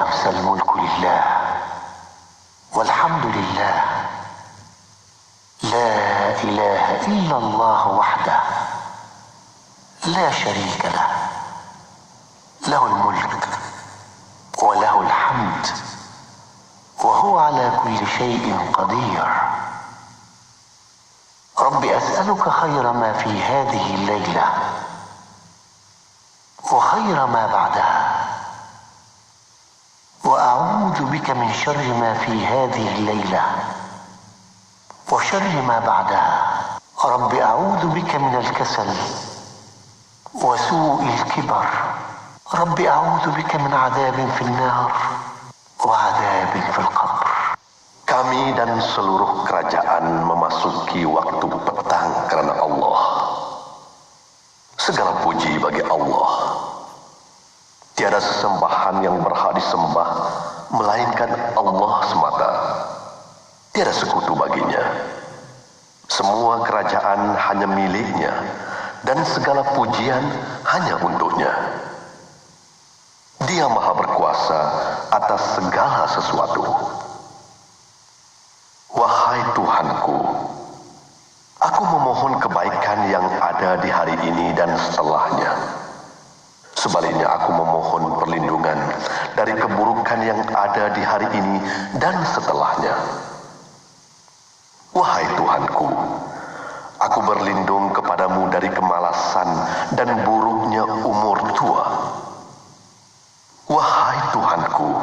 نفس الملك لله والحمد لله لا إله إلا الله وحده لا شريك له له الملك وله الحمد وهو على كل شيء قدير. رب أسألك خير ما في هذه الليلة وخير ما بعدها، وأعوذ بك من شر ما في هذه الليلة وشر ما بعدها. رب أعوذ بك من الكسل وسوء الكبر. رب أعوذ بك من عذاب في النار وعذاب في القبر. Kami dan seluruh kerajaan memasuki waktu petang karena Allah. Segala puji bagi Allah. Tiada sesembahan yang berhak disembah melainkan Allah semata. Tiada sekutu baginya. Semua kerajaan hanya miliknya dan segala pujian hanya untuknya. Dia maha berkuasa atas segala sesuatu. Wahai Tuhanku, aku memohon kebaikan yang ada di hari ini dan setelahnya. Sebaliknya aku memohon perlindungan dari keburukan yang ada di hari ini dan setelahnya. Wahai Tuhanku, aku berlindung kepadamu dari kemalasan dan buruknya umur tua. Wahai Tuhanku,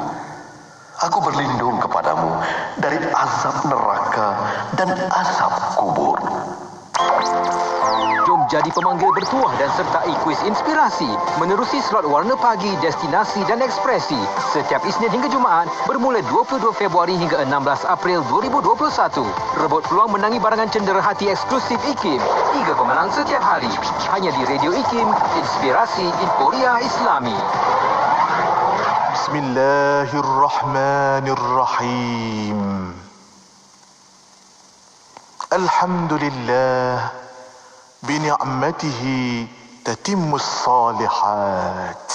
aku berlindung kepadamu dari azab neraka dan azab kubur. Jom jadi pemanggil bertuah dan sertai kuis inspirasi menerusi slot warna pagi, destinasi dan ekspresi setiap Isnin hingga Jumaat bermula 22 Februari hingga 16 April 2021. Rebut peluang menangi barangan cendera hati eksklusif IKIM. 3 pemenang setiap hari. Hanya di Radio IKIM, Inspirasi Inforia Islami. Bismillahirrahmanirrahim. Alhamdulillah bini'matihi tatimmus salihat.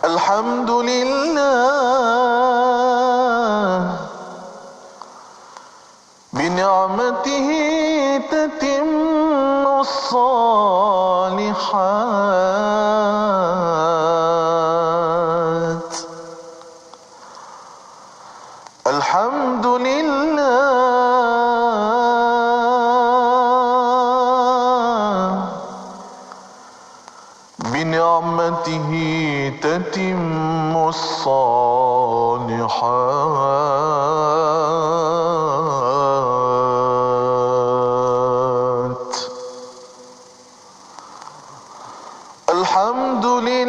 Alhamdulillah bini'matihi tatimmus salihat. Alhamdulillah bini'matihi tatimmus salihat.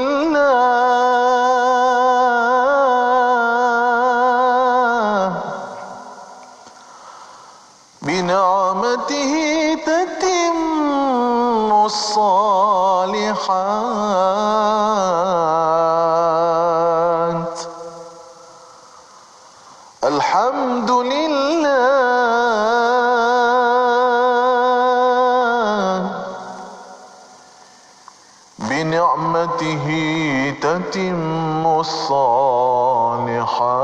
Alhamdulillah bini'matihi tatimmus salihat. Alhamdulillah bini'matihi tatimmus salihat.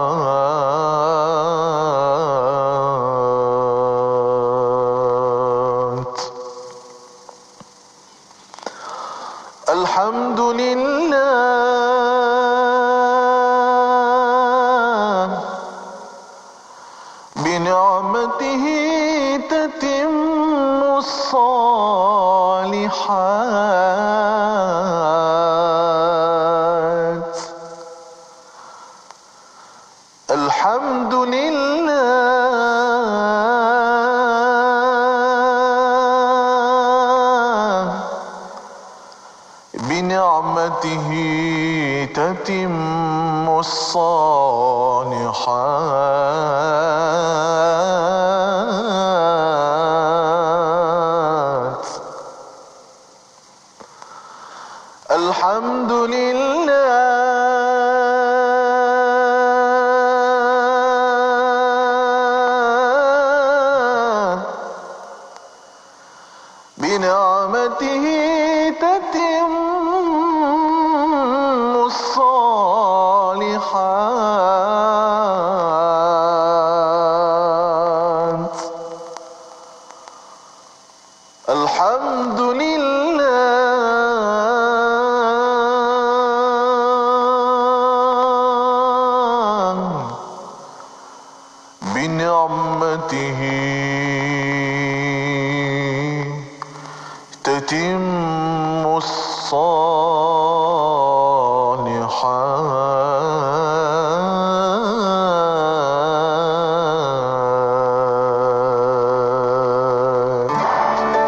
Alhamdulillah bini'matihi tatimmus salihat. Alhamdulillah bini'matihi tatimmus salihat. Alhamdulillah bini'matihi tatimmus الصالحات الحمد لله بنعمته تتم الصالحات.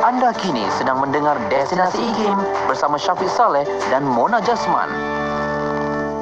Anda kini sedang mendengar Destinasi IKIM bersama Syafiq Saleh dan Mona Jasman.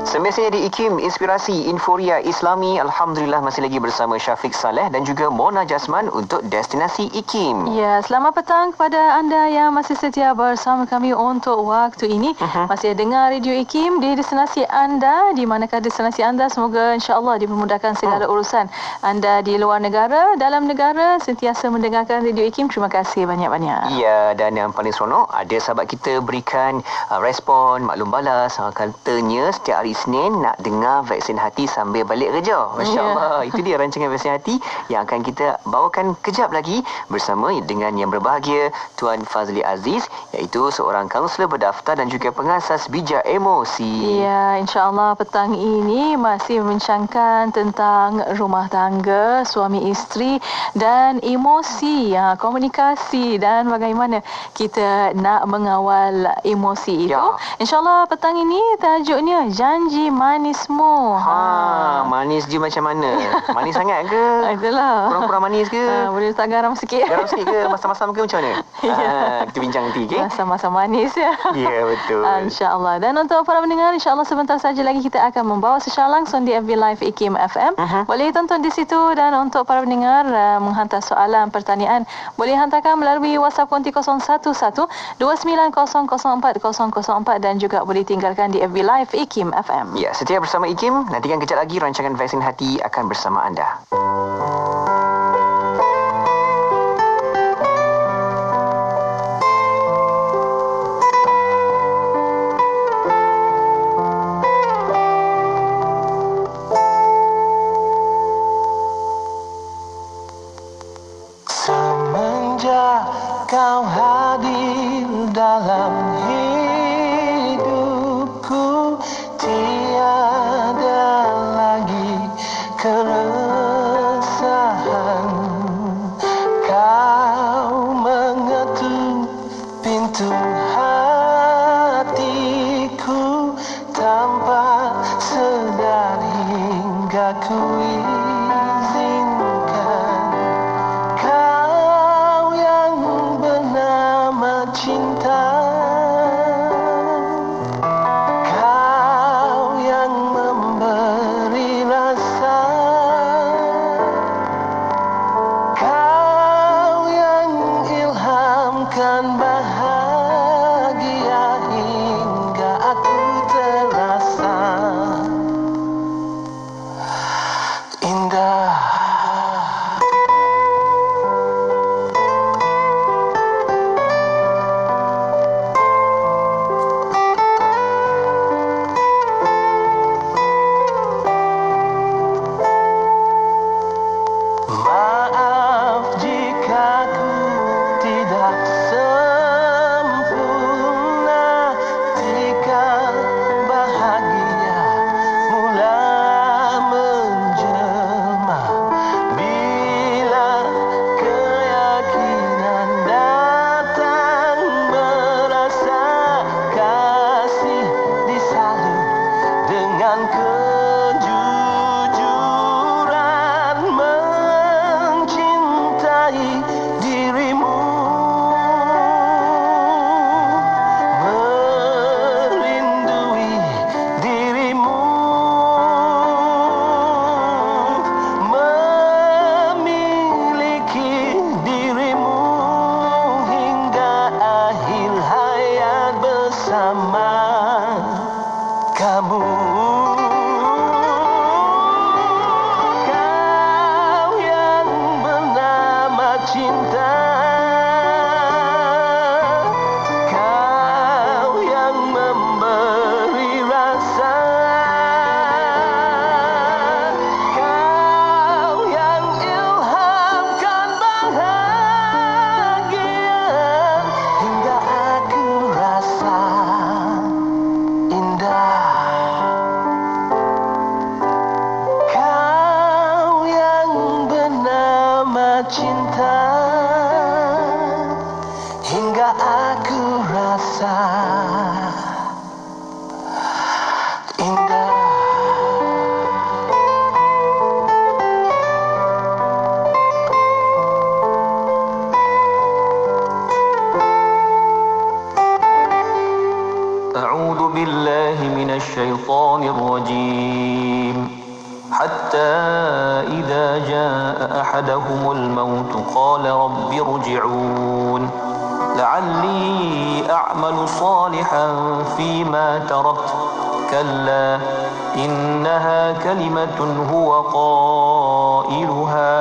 Semestinya di IKIM Inspirasi Inforia Islami. Alhamdulillah masih lagi bersama Syafiq Saleh dan juga Mona Jasman untuk Destinasi IKIM. Ya, selamat petang kepada anda yang masih setia bersama kami untuk waktu ini. Masih dengar Radio IKIM di destinasi anda, di manakah destinasi anda, semoga insya-Allah dipermudahkan segala urusan. Anda di luar negara, dalam negara, sentiasa mendengarkan Radio IKIM. Terima kasih banyak-banyak. Ya, dan yang paling seronok, ada sahabat kita berikan respon, maklum balas. Katanya setiap hari Isnin nak dengar Vaksin Hati sambil balik kerja. Masya Allah. Itu dia rancangan Vaksin Hati yang akan kita bawakan kejap lagi bersama dengan yang berbahagia Tuan Fazli Aziz, iaitu seorang kaunselor berdaftar dan juga pengasas bijak emosi. Ya, insya-Allah petang ini masih membincangkan tentang rumah tangga, suami isteri dan emosi, komunikasi dan bagaimana kita nak mengawal emosi itu. Ya. Insya-Allah petang ini tajuknya janji manismu. Manis je macam mana? Manis sangat ke? Itulah. Kurang-kurang manis ke? Boleh letak garam sikit. Garam sikit ke? Masam-masam ke macam mana? Kita bincang nanti, okey? Masa-masa manis ya. Ya, betul. InsyaAllah. Dan untuk para pendengar, insyaAllah sebentar saja lagi kita akan membawa secara langsung di FB Live IKIM FM. Boleh tonton di situ, dan untuk para pendengar menghantar soalan, pertanyaan, boleh hantarkan melalui WhatsApp konti 011 29004004 dan juga boleh tinggalkan di FB Live IKIM FM. Ya, setia bersama IKIM. Nantikan kejap lagi rancangan Vaksin Hati akan bersama anda. Semenjak kau hadir dalam hidupku, tiada lagi keresahan. Kau mengetuk pintu hatiku tanpa sedar hingga ku izinkan. Kau yang bernama cinta, kau yang memberi rasa, kau yang ilhamkan bahagia hingga aku terasa indah. Maaf jika ku tidak aku rasa indah. أعوذ بالله من الشيطان الرجيم حتى إذا جاء أحدهم الموت قال رب ارجعون لعلي أعمل صالحا فيما تركت كلا إنها كلمة هو قائلها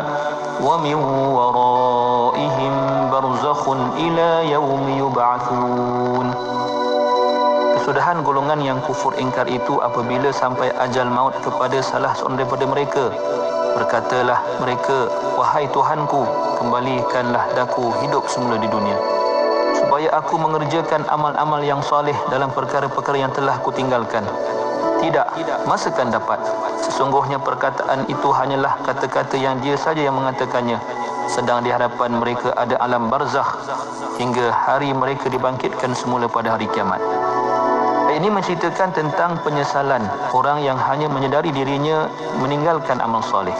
ومن ورائهم برزخ إلى يوم يبعثون. Kesudahan golongan yang kufur ingkar itu apabila sampai ajal maut kepada salah seorang daripada mereka. Berkatalah mereka, wahai Tuhanku, kembalikanlah daku hidup semula di dunia, supaya aku mengerjakan amal-amal yang soleh dalam perkara-perkara yang telah kutinggalkan. Tidak, masa kan dapat. Sesungguhnya perkataan itu hanyalah kata-kata yang dia saja yang mengatakannya. Sedang di hadapan mereka ada alam barzakh hingga hari mereka dibangkitkan semula pada hari kiamat. Ini menceritakan tentang penyesalan orang yang hanya menyedari dirinya meninggalkan amal soleh.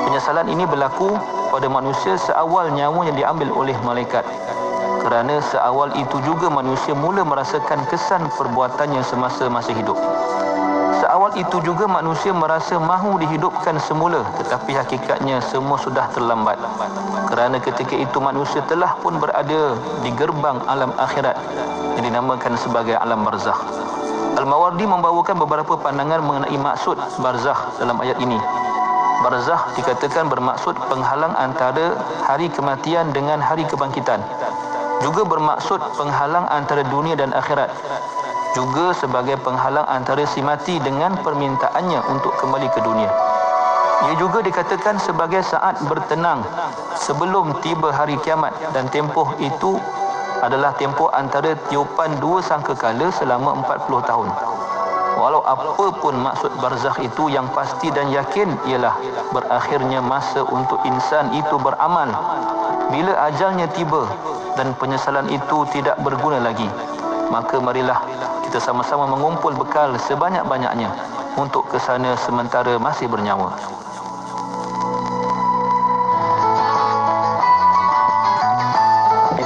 Penyesalan ini berlaku pada manusia seawal nyawanya diambil oleh malaikat. Kerana seawal itu juga manusia mula merasakan kesan perbuatannya semasa masih hidup. Seawal itu juga manusia merasa mahu dihidupkan semula, tetapi hakikatnya semua sudah terlambat. Kerana ketika itu manusia telah pun berada di gerbang alam akhirat yang dinamakan sebagai alam barzakh. Al-Mawardi membawakan beberapa pandangan mengenai maksud barzakh dalam ayat ini. Barzakh dikatakan bermaksud penghalang antara hari kematian dengan hari kebangkitan. Juga bermaksud penghalang antara dunia dan akhirat. Juga sebagai penghalang antara si mati dengan permintaannya untuk kembali ke dunia. Ia juga dikatakan sebagai saat bertenang sebelum tiba hari kiamat, dan tempoh itu adalah tempoh antara tiupan dua sangkakala selama 40 tahun. Walau apa pun maksud barzakh itu, yang pasti dan yakin ialah berakhirnya masa untuk insan itu beramal. Bila ajalnya tiba dan penyesalan itu tidak berguna lagi, maka marilah kita sama-sama mengumpul bekal sebanyak-banyaknya untuk ke sana sementara masih bernyawa.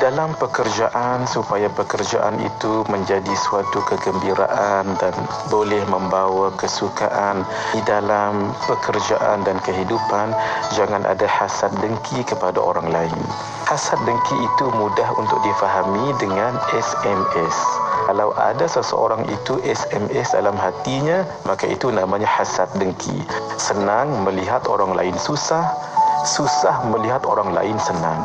Dalam pekerjaan, supaya pekerjaan itu menjadi suatu kegembiraan dan boleh membawa kesukaan di dalam pekerjaan dan kehidupan, jangan ada hasad dengki kepada orang lain. Hasad dengki itu mudah untuk difahami dengan SMS. Kalau ada seseorang itu SMS dalam hatinya, maka itu namanya hasad dengki. Senang melihat orang lain susah, susah melihat orang lain senang.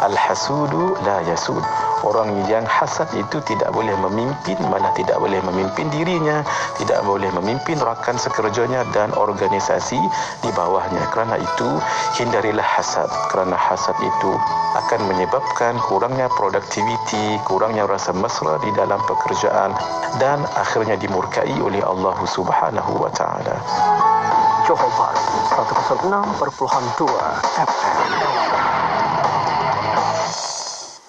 Al-hasudu la yasud. Orang yang hasad itu tidak boleh memimpin, malah tidak boleh memimpin dirinya, tidak boleh memimpin rakan sekerjanya dan organisasi di bawahnya. Kerana itu, hindarilah hasad. Kerana hasad itu akan menyebabkan kurangnya produktiviti, kurangnya rasa mesra di dalam pekerjaan, dan akhirnya dimurkai oleh Allah Subhanahu wa taala. Johor Bahru 106.2 FM.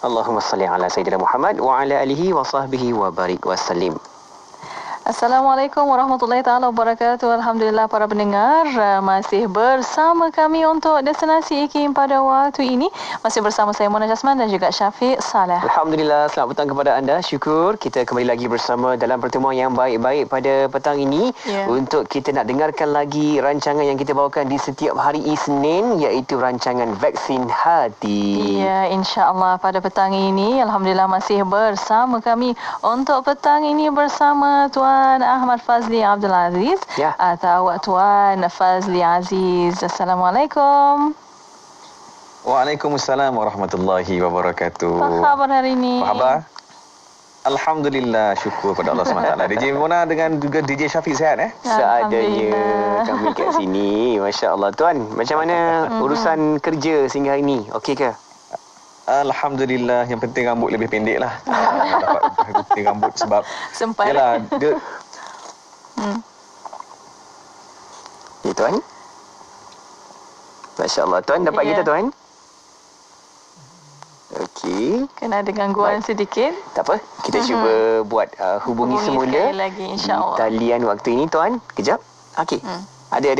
Allahumma salli ala Sayyidina Muhammad wa ala alihi wa sahbihi wa barik wa sallim. Assalamualaikum warahmatullahi taala wabarakatuh. Alhamdulillah para pendengar masih bersama kami untuk Destinasi IKIM pada waktu ini. Masih bersama saya Mona Jasman dan juga Syafiq Saleh. Alhamdulillah, selamat petang kepada anda. Syukur kita kembali lagi bersama dalam pertemuan yang baik-baik pada petang ini. Untuk kita nak dengarkan lagi rancangan yang kita bawakan di setiap hari Isnin, iaitu rancangan Vaksin Hati. Ya, insya-Allah pada petang ini alhamdulillah masih bersama kami untuk petang ini bersama Tuan Ahmad Fazli Abdul Aziz atau Tuan Fazli Aziz. Assalamualaikum. Waalaikumsalam warahmatullahi wabarakatuh. Apa khabar hari ini? Apa khabar? Alhamdulillah, syukur kepada Allah SWT. DJ Mona dengan juga DJ Syafiq sihat Seadanya kami kat sini. Masya Allah. Tuan, macam mana urusan kerja sehingga hari ini? Okey ke? Alhamdulillah, yang penting rambut lebih pendek lah. Dapat gunting rambut sebab sempat. Yalah, dia Ya Tuan. Masya Allah. Tuan dapat kita Tuan? Okey. Okey. Kena ada gangguan sedikit. Tak apa, kita cuba buat hubungi semula sekali lagi, insya-Allah. di talian waktu ini, Tuan. Kejap. Okey. Ada.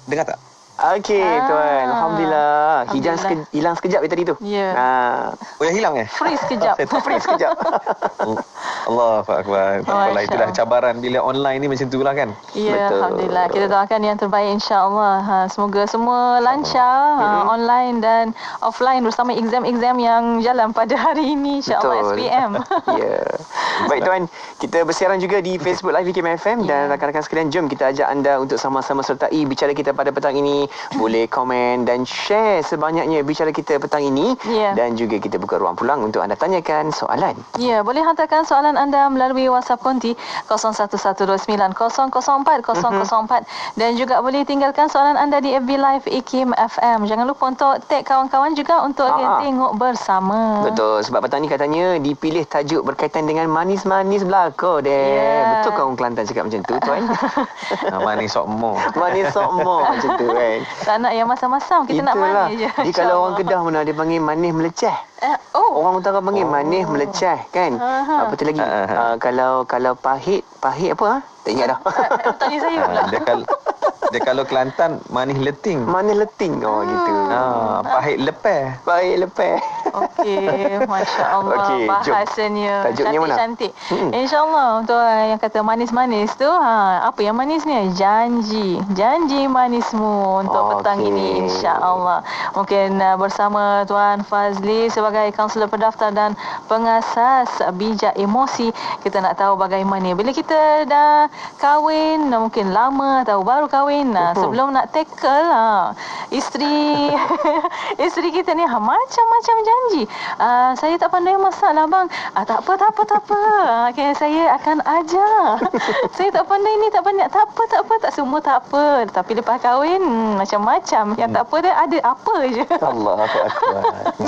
Dengar tak? Okey, Tuan. Alhamdulillah. Hilang sekejap tadi tu. Ya. Oh, yang hilang Freeze sekejap. Freeze sekejap. Allahu akbar. Itulah itulah cabaran bila online ni macam itulah kan. Ya, Betul. alhamdulillah. Kita doakan yang terbaik insya-Allah. Semoga semua lancar online dan offline bersama exam-exam yang jalan pada hari ini insya-Allah SPM. Ya. Baik Tuan, kita bersiaran juga di Facebook Live IKIM FM dan rakan-rakan sekalian, jom kita ajak anda untuk sama-sama sertai bicara kita pada petang ini. Boleh komen dan share sebanyaknya bicara kita petang ini dan juga kita buka ruang pulang untuk anda tanyakan soalan. Ya, boleh hantarkan soalan anda melalui WhatsApp konti 01129004 dan juga boleh tinggalkan soalan anda di FB Live IKIM FM. Jangan lupa untuk tag kawan-kawan juga untuk tengok bersama. Betul, sebab petang ni katanya dipilih tajuk berkaitan dengan manis-manis belaka deh. Betul kau orang Kelantan cakap macam tu, Tuan? Manis sok mo. Manis sok mo macam tu kan. Tak nak yang masam-masam, kita nak manis je. Dia kalau orang Kedah mana dia panggil manis meleceh. Orang utara panggil manis meleceh kan. Apa tu lagi? Kalau pahit apa? Tak ingat dah. Tanya saya pula. Dia kalau Kelantan manis leting. Manis leting. Oh gitu. Pahit lepeh. Pahit lepeh. Okey, masya-Allah. Okey, bahasanya tajuknya cantik. Insya-Allah untuk yang kata manis-manis tu, apa yang manis ni? Janji manismu untuk petang ini insya-Allah. Mungkin bersama Tuan Fazli sebagai kaunselor pendaftar dan pengasas bijak emosi, kita nak tahu bagaimana bila kita dah kahwin, mungkin lama atau baru kahwin, sebelum nak tackle isteri kita ni macam-macam janji. Saya tak pandai masak lah bang. Tak apa. Okay, saya akan ajar. Saya tak pandai ni, tak pandai. Tak apa. Tak semua tak apa. Tapi lepas kahwin macam-macam. Yang tak apa dia ada apa je. Allahu akbar.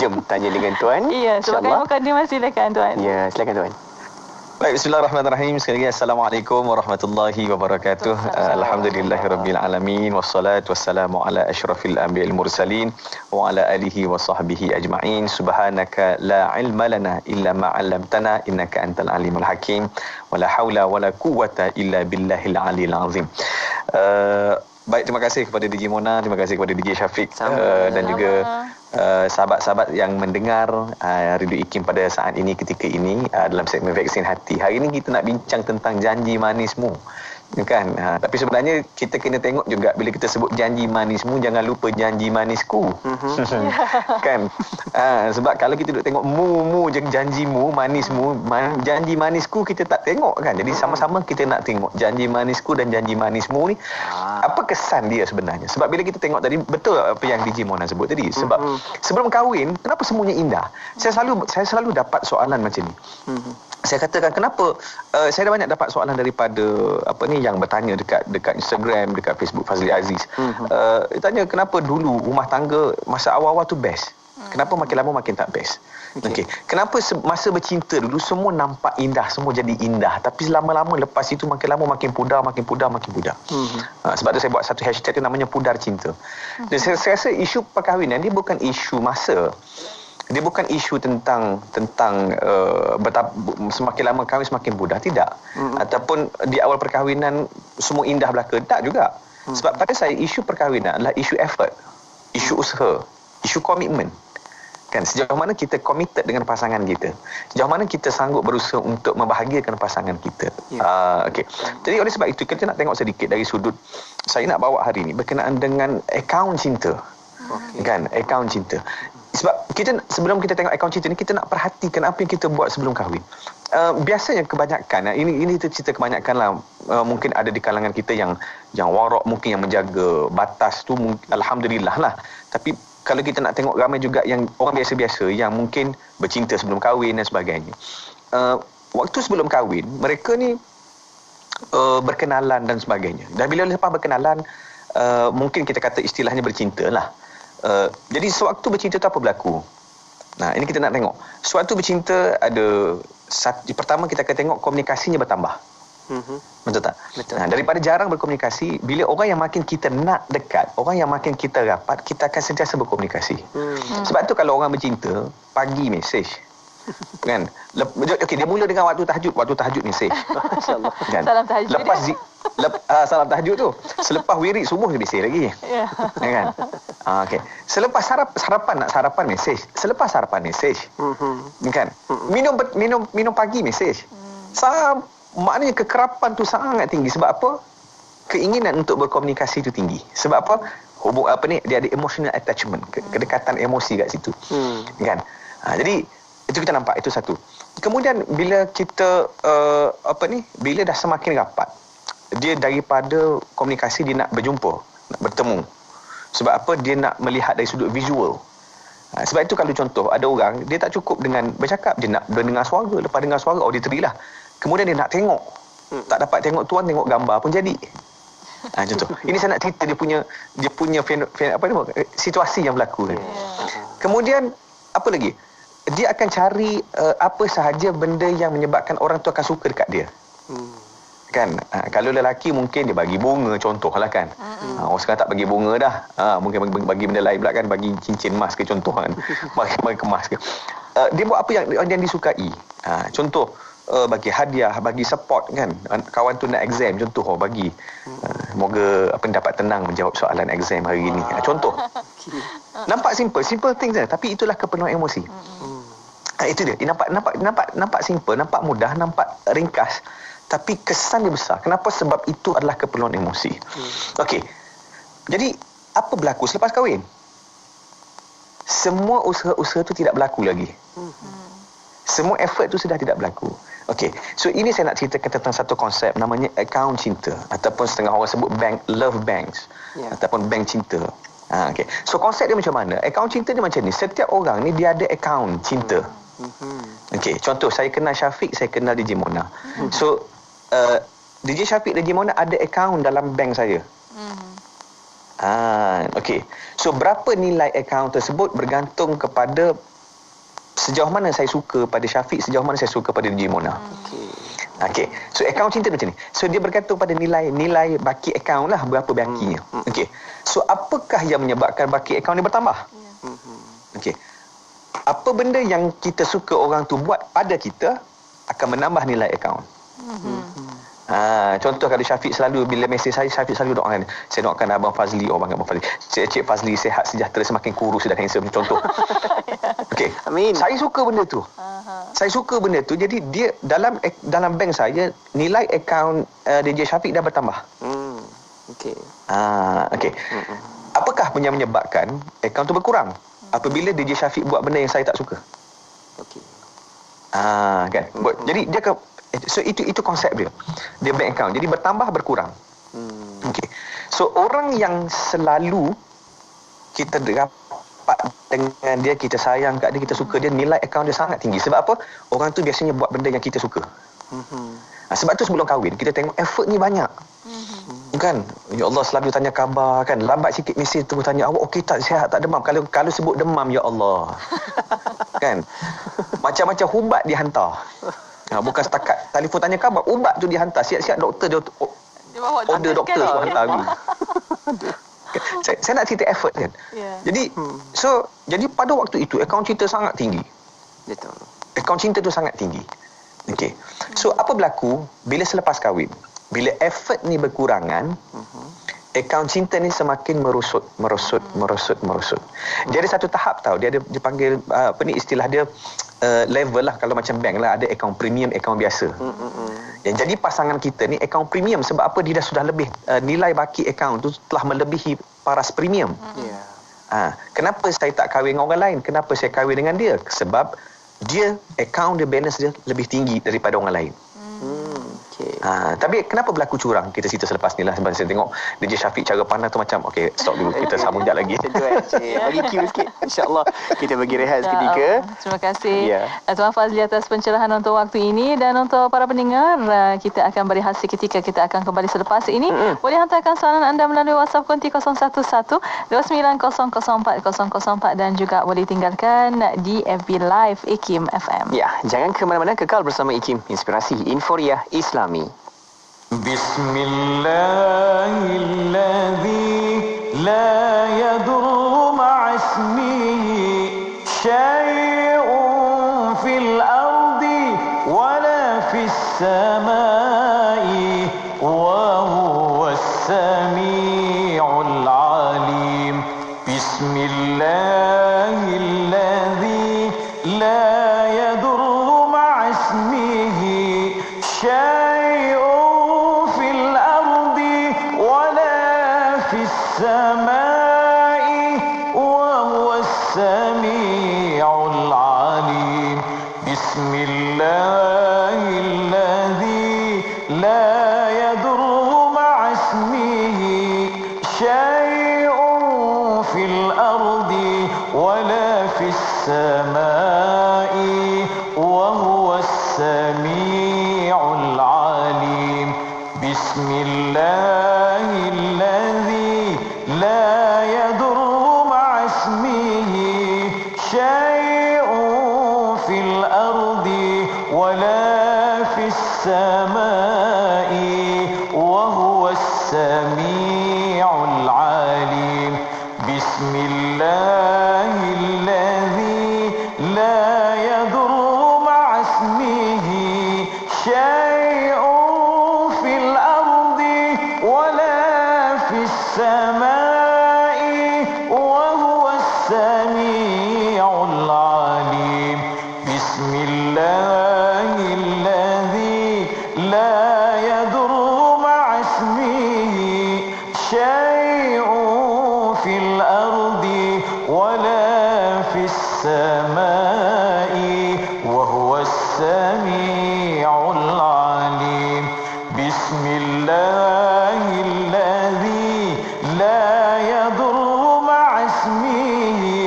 Jom tanya dengan Tuan. Ya, sebagai mukadimah silakan Tuan. Ya, silakan Tuan. Baik, bismillahirrahmanirrahim. Sekali lagi assalamualaikum warahmatullahi wabarakatuh. Alhamdulillahirabbil alamin wassalatu wassalamu ala asyrafil anbiya'il mursalin wa ala alihi wa sahbihi ajma'in. Subhanaka la ilma lana illa ma 'allamtana innaka antal alimul hakim. Wala haula wala quwwata illa billahil aliyil azim. Baik, terima kasih kepada DJ Mona, terima kasih kepada DJ Syafiq dan juga sahabat-sahabat yang mendengar Radio IKIM pada saat ini, ketika ini dalam segmen Vaksin Hati. Hari ini kita nak bincang tentang janji manismu. Kan? Tapi sebenarnya kita kena tengok juga bila kita sebut janji manismu, jangan lupa janji manisku. Kan? Sebab kalau kita duk tengok mu janjimu, manismu, janji manisku kita tak tengok kan. Jadi sama-sama kita nak tengok janji manisku dan janji manismu ni apa kesan dia sebenarnya. Sebab bila kita tengok tadi, betul apa yang DJ Mona sebut tadi. Sebab sebelum kahwin, kenapa semuanya indah? Saya selalu dapat soalan macam ni. Saya katakan kenapa saya dah banyak dapat soalan daripada yang bertanya dekat Instagram, dekat Facebook Fazli Aziz. Dia tanya kenapa dulu rumah tangga masa awal-awal tu best. Kenapa makin lama makin tak best? Okey. Kenapa masa bercinta dulu semua nampak indah, semua jadi indah, tapi lama-lama lepas itu makin lama makin pudar. Sebab tu saya buat satu hashtag tu namanya pudar cinta. Dan saya rasa isu perkahwinan dia bukan isu masa. Dia bukan isu tentang semakin lama kahwin semakin mudah, tidak. Ataupun di awal perkahwinan semua indah belaka, tak juga. Sebab pada saya isu perkahwinan adalah isu effort, isu usaha, isu komitmen. Kan, sejauh mana kita committed dengan pasangan kita, sejauh mana kita sanggup berusaha untuk membahagiakan pasangan kita. Okey. Jadi oleh sebab itu kita nak tengok sedikit dari sudut saya nak bawa hari ini berkenaan dengan akaun cinta. Kan, akaun cinta. Sebab sebelum kita tengok akaun cinta ni, kita nak perhatikan apa yang kita buat sebelum kahwin. Biasanya kebanyakan, ini cerita kebanyakan lah, mungkin ada di kalangan kita yang warak, mungkin yang menjaga batas tu, alhamdulillah lah. Tapi kalau kita nak tengok ramai juga yang orang biasa-biasa yang mungkin bercinta sebelum kahwin dan sebagainya. Waktu sebelum kahwin, mereka ni berkenalan dan sebagainya. Dan bila lepas berkenalan, mungkin kita kata istilahnya bercinta lah. Jadi sewaktu bercinta tu apa berlaku? Nah, ini kita nak tengok. Sewaktu bercinta ada pertama kita akan tengok komunikasinya bertambah. Betul tak? Betul. Daripada jarang berkomunikasi, bila orang yang makin kita nak dekat, orang yang makin kita rapat, kita akan sentiasa berkomunikasi. Sebab tu kalau orang bercinta, pagi mesej. Kan? Okey, dia mula dengan waktu tahajud mesej. Masya-Allah. Kan? Salam tahajud. Lepas salam tahajud tu, selepas wirid subuh dia mesej lagi. Ya. Kan? Okey. Selepas sarapan mesej. Selepas sarapan mesej. Kan? Minum pagi mesej. Maknanya kekerapan tu sangat tinggi. Sebab apa? Keinginan untuk berkomunikasi tu tinggi. Sebab apa? Dia ada emotional attachment, kedekatan emosi kat situ. Kan? Jadi itu kita nampak, itu satu. Kemudian bila kita bila dah semakin rapat, dia daripada komunikasi dia nak berjumpa, nak bertemu. Sebab apa? Dia nak melihat dari sudut visual. Sebab itu kalau contoh ada orang dia tak cukup dengan bercakap, dia nak dengar suara. Lepas dengar suara auditory lah. Kemudian dia nak tengok. Tak dapat tengok tuan, tengok gambar pun jadi. Contoh. Ini saya nak cerita dia punya situasi yang berlaku kan. Kemudian apa lagi? Dia akan cari apa sahaja benda yang menyebabkan orang tu akan suka dekat dia. Kan? Kalau lelaki mungkin dia bagi bunga, contohlah kan. Orang sekarang tak bagi bunga dah. Mungkin bagi benda lain pula kan, bagi cincin emas ke contoh kan. Bagi kemas ke. Dia buat apa yang disukai. Contoh bagi hadiah, bagi support kan. Kawan tu nak exam, contoh bagi moga dapat tenang menjawab soalan exam hari ini. Contoh. Nampak simple things kan, tapi itulah kepenuhan emosi. Itu dia. Nampak simple, nampak mudah, nampak ringkas, tapi kesan dia besar. Kenapa? Sebab itu adalah keperluan emosi. Okey. Jadi apa berlaku selepas kahwin? Semua usaha-usaha itu tidak berlaku lagi. Semua effort itu sudah tidak berlaku. Okey. So ini saya nak ceritakan tentang satu konsep namanya akaun cinta, ataupun setengah orang sebut love banks, ataupun bank cinta. Okey. So konsep dia macam mana? Akaun cinta dia macam ni. Setiap orang ni dia ada akaun cinta. Okey, contoh saya kenal Syafiq, saya kenal DJ Mona. So DJ Syafiq, DJ Mona ada akaun dalam bank saya. Okey. So berapa nilai akaun tersebut bergantung kepada sejauh mana saya suka pada Syafiq, sejauh mana saya suka pada DJ Mona. Okey. So akaun cinta macam ni. So dia bergantung pada nilai baki akaun lah, berapa bakinya. Okey. So apakah yang menyebabkan baki akaun ni bertambah? Okey. Apa benda yang kita suka orang tu buat pada kita akan menambah nilai akaun. Contoh kalau Syafiq selalu bila mesej saya, Syafiq selalu doakan, saya doakan Abang Fazli, Abang Fazli, Cik Fazli sihat sejahtera, semakin kurus dan handsome, contoh. Okey. Amin. Saya suka benda tu. Saya suka benda tu. Jadi dia dalam bank saya nilai akaun DJ Syafiq dah bertambah. Okey. Okey. Apakah yang menyebabkan akaun tu berkurang? Apabila DJ Syafiq buat benda yang saya tak suka. Okey. Kan. Jadi dia so itu konsep dia. Dia bank account. Jadi bertambah berkurang. Okey. So orang yang selalu kita dapat dengan dia, kita sayang kat dia, kita suka dia, nilai akaun dia sangat tinggi. Sebab apa? Orang tu biasanya buat benda yang kita suka. Sebab tu sebelum kahwin kita tengok effort ni banyak. Kan, ya Allah selalu tanya khabar kan, lambat sikit mesej tu tanya awak okey tak, sihat tak, demam, kalau sebut demam ya Allah. Kan, macam-macam ubat dihantar. Bukan setakat telefon tanya khabar, ubat tu dihantar, siap-siap doktor order doktor tu hantar lagi. Saya nak cerita effort kan. Jadi jadi pada waktu itu akaun cinta sangat tinggi. Betul. Akaun cinta tu sangat tinggi. Okey. So apa berlaku bila selepas kahwin? Bila effort ni berkurangan, akaun cinta ni semakin merosot. Dia ada satu tahap tau. Dia panggil istilah dia level lah. Kalau macam bank lah, ada akaun premium, akaun biasa. Yang jadi pasangan kita ni akaun premium. Sebab apa? Dia dah sudah lebih nilai baki akaun tu telah melebihi paras premium. Kenapa saya tak kahwin dengan orang lain? Kenapa saya kahwin dengan dia? Sebab dia akaun dia, balance dia lebih tinggi daripada orang lain. Tapi kenapa berlaku curang? Kita cerita selepas ni lah. Sebab saya tengok DJ Syafiq cara pandang tu macam okey, stop dulu, kita sambung sekejap lagi. Bagi cue sikit, InsyaAllah kita bagi rehat seketika. Terima kasih Tuan Fazli atas pencerahan untuk waktu ini. Dan untuk para pendengar, kita akan berehat seketika. Kita akan kembali selepas ini. Boleh hantarkan soalan anda melalui WhatsApp konti 011-29004004 dan juga boleh tinggalkan di FB Live IKIM FM. Ya, jangan ke mana-mana, kekal bersama IKIM, Inspirasi Inforia Islami. Bismillahilladzi la yadurru ma'asmihi syai'un fil ardi wala fis samai wa huwas sami'ul alim. Bismillahilladzi la yadurru ma'asmihi syai'un fil ardi wala fis samai wa huwas sami'ul alim. Bismillahilladzi la yadurru ma'asmihi syai'un fil ardi wala fis samai wa huwas sami'ul alim. Bismillahilladzi la yadurru ma'asmihi syai'un fil ardi wala fis samai wa huwas sami'ul alim. Bismillahilladzi la yadurru ma'asmihi syai'un fil ardi wala fis samai wa huwas sami'ul alim. Bismillahilladzi la yadurru ma'asmihi syai'un fil ardi wala fis samai wa huwas sami'ul alim. Bismillahilladzi la yadurru ma'asmihi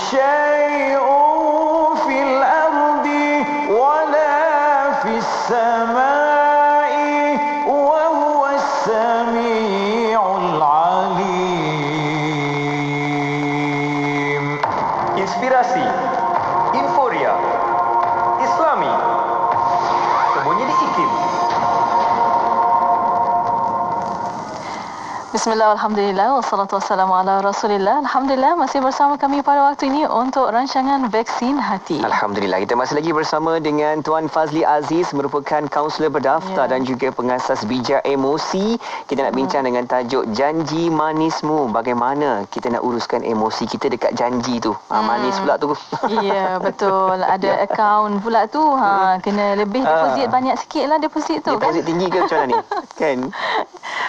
syai'un fil ardi wala fis samai wa huwas sami'ul alim. Inspirasi, Inforia, Islami, sembunyi di IKIM. Bismillah, alhamdulillah, wassalatu wassalamu ala rasulillah. Alhamdulillah, masih bersama kami pada waktu ini untuk rancangan Vaksin Hati. Alhamdulillah, kita masih lagi bersama dengan Tuan Fazli Aziz, merupakan kaunselor berdaftar dan juga pengasas bijak emosi. Kita nak bincang dengan tajuk Janji Manismu. Bagaimana kita nak uruskan emosi kita dekat janji tu. Manis pula tu. Ya, betul. Ada akaun pula tu. Kena lebih deposit banyak sikit lah deposit tu. Deposit tinggi ke macam mana ni? Kan?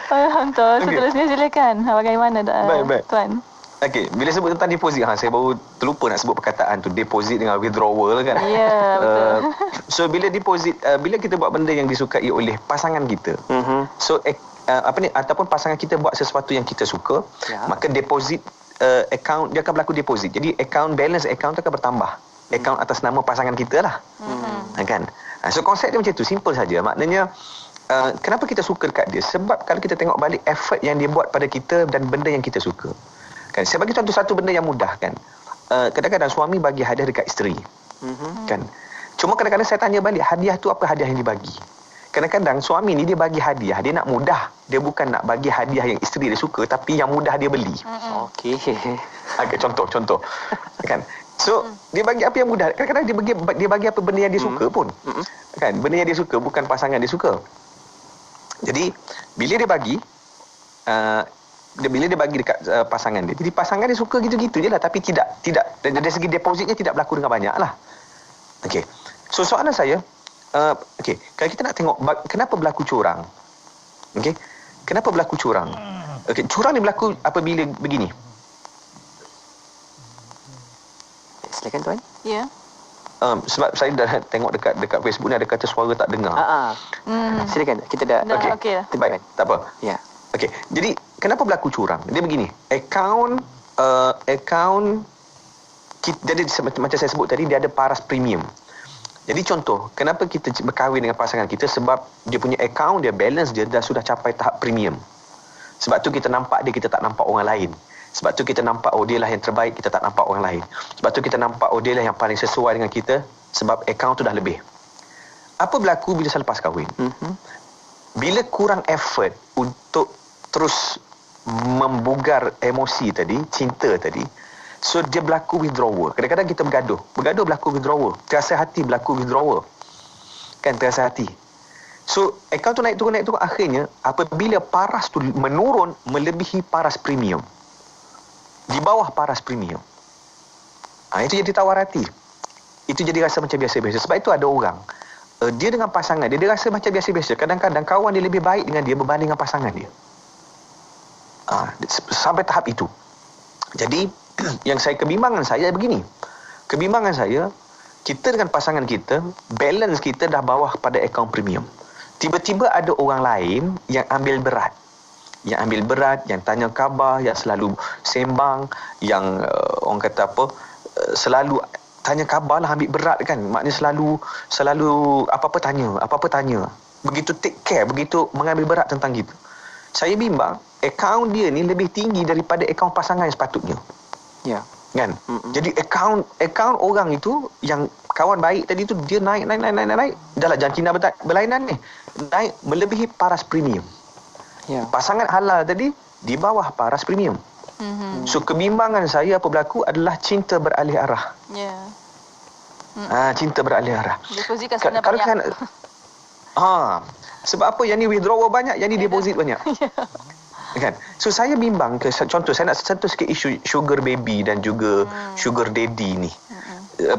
Betul. Seterusnya silakan. Bagaimana Baik. Tuan? Okey, bila sebut tentang deposit, saya baru terlupa nak sebut perkataan tu, deposit dengan withdrawal kan. Ya, betul. So bila deposit, bila kita buat benda yang disukai oleh pasangan kita, so ataupun pasangan kita buat sesuatu yang kita suka, maka deposit account dia akan berlaku deposit. Jadi balance account tu akan bertambah. Account atas nama pasangan kita lah. Kan? So konsep dia macam tu, simple saja. Maknanya kenapa kita suka dekat dia? Sebab kalau kita tengok balik effort yang dia buat pada kita dan benda yang kita suka. Kan, saya bagi contoh satu benda yang mudah kan. Kadang-kadang suami bagi hadiah dekat isteri. Kan. Cuma kadang-kadang saya tanya balik, hadiah tu apa hadiah yang dibagi? Kadang-kadang suami ni dia bagi hadiah, dia nak mudah. Dia bukan nak bagi hadiah yang isteri dia suka, tapi yang mudah dia beli. Okey. Contoh. Kan. So, dia bagi apa yang mudah. Kadang-kadang dia bagi apa benda yang dia suka pun. Kan, benda yang dia suka bukan pasangan dia suka. Jadi, bila dia bagi dekat pasangan dia. Jadi pasangan dia suka gitu-gitu je lah, tapi tidak dari segi depositnya tidak berlaku dengan banyak lah. Okey. So soalan saya, kalau kita nak tengok kenapa berlaku curang. Okey. Kenapa berlaku curang? Okey, curang ni berlaku apabila begini. Silakan tuan. Ya. Sebab saya dah tengok dekat Facebook ni ada kata suara tak dengar. Silakan, kita dah okey. Baik, tak apa. Ya. Okey, jadi kenapa berlaku curang? Dia begini, akaun jadi macam saya sebut tadi, dia ada paras premium. Jadi contoh, kenapa kita berkahwin dengan pasangan kita? Sebab dia punya akaun dia, balance dia dah sudah capai tahap premium. Sebab tu kita nampak dia, kita tak nampak orang lain. Sebab tu kita nampak dia lah yang terbaik, kita tak nampak orang lain. Sebab tu kita nampak dia lah yang paling sesuai dengan kita, sebab akaun tu dah lebih. Apa berlaku bila selepas kahwin? bila kurang effort untuk terus membugar emosi tadi, cinta tadi, so dia berlaku withdrawal. Kadang-kadang kita bergaduh berlaku withdrawal, terasa hati berlaku withdrawal, kan, terasa hati. So akaun tu naik turun, akhirnya apabila paras tu menurun melebihi paras premium, di bawah paras premium, itu jadi tawar hati, itu jadi rasa macam biasa-biasa. Sebab itu ada orang dia dengan pasangan dia rasa macam biasa-biasa. Kadang-kadang kawan dia lebih baik dengan dia berbanding dengan pasangan dia. Sampai tahap itu. Jadi yang kebimbangan saya begini. Kebimbangan saya, kita dengan pasangan kita, balance kita dah bawah pada akaun premium. Tiba-tiba ada orang lain yang ambil berat. Yang tanya khabar, yang selalu sembang, yang orang kata apa, selalu tanya khabar lah, ambil berat kan. Maknanya selalu apa-apa tanya. Begitu take care, begitu mengambil berat tentang kita. Saya bimbang akaun dia ni lebih tinggi daripada akaun pasangan yang sepatutnya. Ya. Kan? Jadi akaun orang itu yang kawan baik tadi tu dia naik. Dahlah jantina berlainan ni. Naik melebihi paras premium. Ya. Pasangan halal tadi di bawah paras premium. So kebimbangan saya apa berlaku adalah cinta beralih arah. Ya. Cinta beralih arah. Depositkan sana Kalau banyak. Sebab apa? Yang ni withdrawal banyak, yang ni deposit banyak. Kan? So saya bimbang contoh saya nak sentuh sikit isu sugar baby dan juga sugar daddy ni.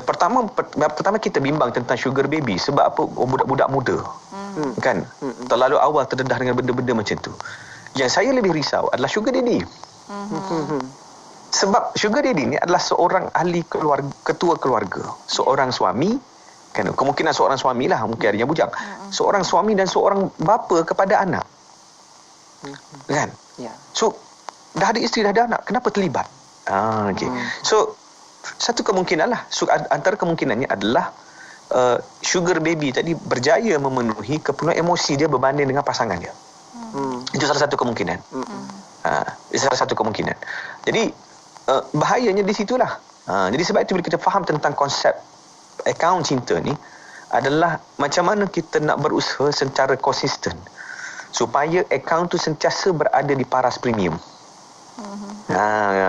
Pertama kita bimbang tentang sugar baby sebab apa? Budak-budak muda. Kan? Terlalu awal terdedah dengan benda-benda macam tu. Yang saya lebih risau adalah sugar daddy. Sebab sugar daddy ni adalah seorang ahli keluarga, ketua keluarga, seorang suami, kan, kemungkinan seorang suami lah, mungkin ada yang bujang, seorang suami dan seorang bapa kepada anak, kan. So dah ada isteri, dah ada anak, kenapa terlibat? So satu kemungkinan lah, so, antara kemungkinannya adalah sugar baby tadi berjaya memenuhi keperluan emosi dia berbanding dengan pasangan dia. Itu salah satu kemungkinan. Itu salah satu kemungkinan. Jadi bahayanya di situlah. Jadi sebab itu bila kita faham tentang konsep akaun cinta ni adalah macam mana kita nak berusaha secara konsisten supaya akaun tu sentiasa berada di paras premium.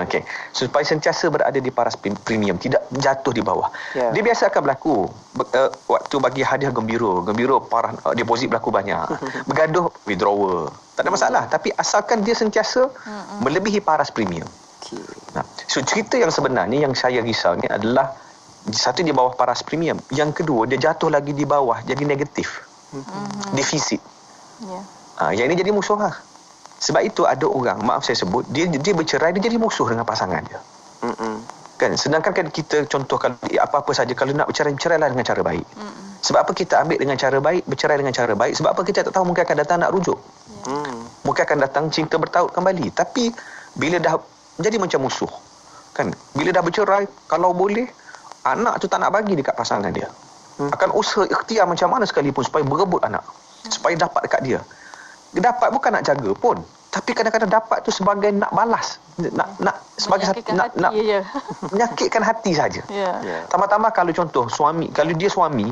Okay. Supaya sentiasa berada di paras premium, tidak jatuh di bawah. Dia biasa akan berlaku waktu bagi hadiah gembira parah, deposit berlaku banyak. Bergaduh, withdrawal, tak ada masalah, tapi asalkan dia sentiasa melebihi paras premium. So cerita yang sebenarnya yang saya risau ni adalah satu di bawah paras premium, yang kedua dia jatuh lagi di bawah jadi negatif, defisit. Yang ini jadi musuh lah. Sebab itu ada orang, maaf saya sebut, dia bercerai, dia jadi musuh dengan pasangan dia. Kan, sedangkan kan kita contoh kalau apa-apa saja kalau nak bercerailah dengan cara baik. Sebab apa kita ambil dengan cara baik, bercerai dengan cara baik? Sebab apa kita tak tahu, mungkin akan datang nak rujuk. Mungkin akan datang cinta bertaut kembali. Tapi bila dah jadi macam musuh, kan, bila dah bercerai, kalau boleh anak tu tak nak bagi dekat pasangan dia. Akan usaha ikhtiar macam mana sekalipun supaya berebut anak, supaya dapat dekat dia. Dapat bukan nak jaga pun, tapi kadang-kadang dapat tu sebagai nak balas, nak sebagai nak menyakitkan hati saja. Tambah-tambah kalau contoh suami, kalau dia suami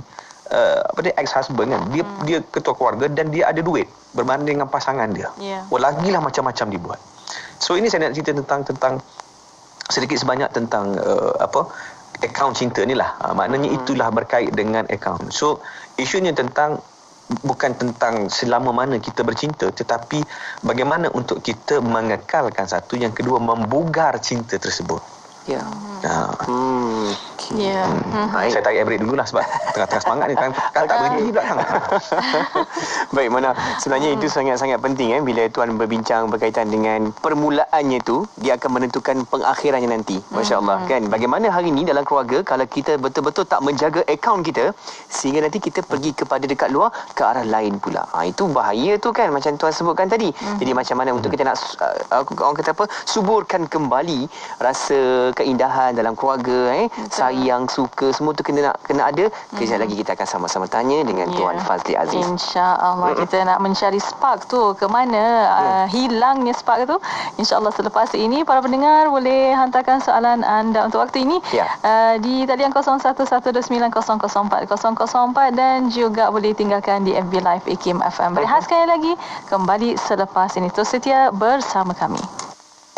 ex husband kan, dia ketua keluarga dan dia ada duit berbanding dengan pasangan dia. Lagilah macam-macam dibuat. So ini saya nak cerita tentang sedikit sebanyak tentang akaun cinta ni lah. Maknanya itulah berkait dengan akaun. So isunya bukan tentang selama mana kita bercinta, tetapi bagaimana untuk kita mengekalkan satu, yang kedua membugar cinta tersebut. Saya tarik break dululah sebab tengah-tengah semangat ni kan tak berhenti belakang. Baik, Mana, sebenarnya itu sangat-sangat penting bila tuan berbincang berkaitan dengan permulaannya tu, dia akan menentukan pengakhirannya nanti. Masya-Allah kan. Bagaimana hari ini dalam keluarga kalau kita betul-betul tak menjaga akaun kita sehingga nanti kita pergi kepada dekat luar ke arah lain pula. Itu bahaya tu kan, macam tuan sebutkan tadi. Jadi macam mana untuk kita nak orang kata suburkan kembali rasa keindahan kebahagiaan dalam keluarga, sayang, suka, semua tu kena ada. Kejap lagi kita akan sama-sama tanya dengan Tuan Fazli Aziz. InsyaAllah kita nak mencari spark tu ke mana, hilangnya spark tu. InsyaAllah selepas ini para pendengar boleh hantarkan soalan anda untuk waktu ini di talian 0112900404 dan juga boleh tinggalkan di FB Live IKIM FM. Berehat sekali lagi kembali selepas ini. Terus setia bersama kami.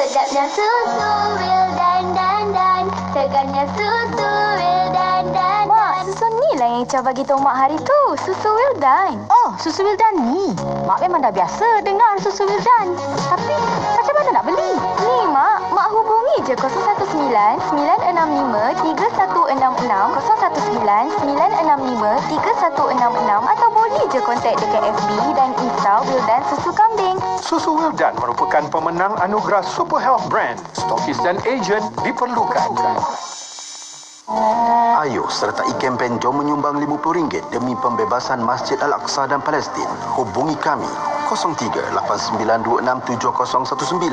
Sedapnya susu Wildan. Segarnya susu Wildan. Mak, susu ni lah yang Ica bagi tahu Mak hari tu. Susu Wildan. Oh, susu Wildan ni. Mak memang dah biasa dengar susu Wildan. Tapi macam mana nak beli? Ni Mak hubungi je 019-965-3166 atau boleh je kontak dekat FB dan Insta Wildan Susu Kambing. Susu Wildan merupakan pemenang anugerah Super Health Brand. Stokis dan ejen diperlukan. Ayo sertai kempen Jom Menyumbang RM50 demi pembebasan Masjid Al-Aqsa dan Palestin. Hubungi kami 0389267019